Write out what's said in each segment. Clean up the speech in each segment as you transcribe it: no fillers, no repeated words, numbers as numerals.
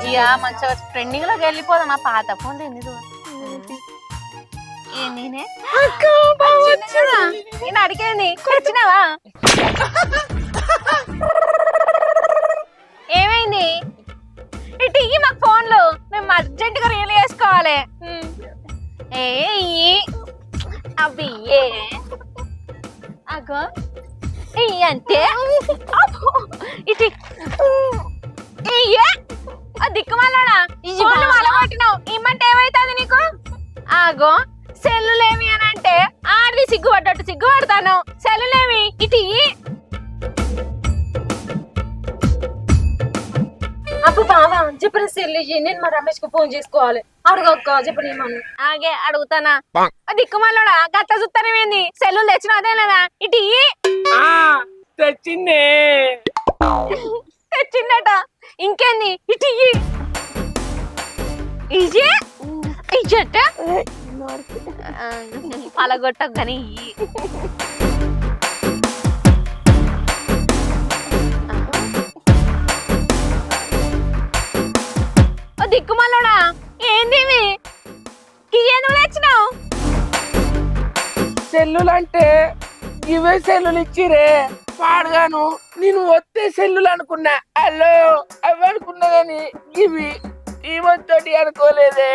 ఇక మంచిగా ట్రెండింగ్ లోకి వెళ్ళిపోదాం. ఆ పాత ఫోన్ ఎందుకు నేనే నేను అడిగేది వచ్చినావా? ఏమైంది? ఇటు ఇయ్యి మాకు ఫోన్లు, మేము అర్జెంట్ గా రీల్ చేసుకోవాలి. అవి అగో అంటే ఇటు దిక్కుమాలాడా కొట్టినావు ఇమ్మంటే ఏమైతుంది నీకు? ఆగో సెల్లులేమి అని అంటే ఆడిది సిగ్గుపడ్డట్టు సిగ్గుపడతాను. సెల్లులేమి ఇటు అప్పు బావా చెప్పిన సెల్లు నేను మా రమేష్ కు ఫోన్ చేసుకోవాలి. అడుగక్క చెప్పని ఆగే అడుగుతానా? దిక్కుమాలోడా గట్ల చూస్తానేమేంది? సెల్లు తెచ్చిన అదే లేదా? ఇటు తెచ్చిందే తెచ్చిందట. ఇంకేంది? ఇటు ఇజట పలగొట్ట కానీ దిక్కుమల్లోడా ఏంది ఎందుకు తెచ్చినావు? సెల్లులంటే ఇవే సెల్లులు ఇచ్చిరే పాడగాను. నేను వస్తే సెల్లులు అనుకున్నా, అల్లో అవి అనుకున్నా గాని ఇవి ఈవతోటి అనుకోలేదే.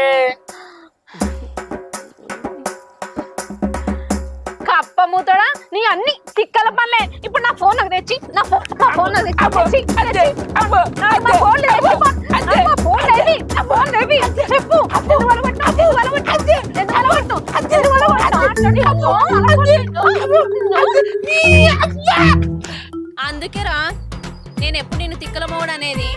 కప్ప మూతడా నీ అన్ని తిక్కల పనులే. ఇప్పుడు నా ఫోన్ నాకు తెచ్చి నా ఫోన్ చెప్పు. అందుకేరా నేను ఎప్పుడు నిన్ను తిక్కల మోడు అనేది.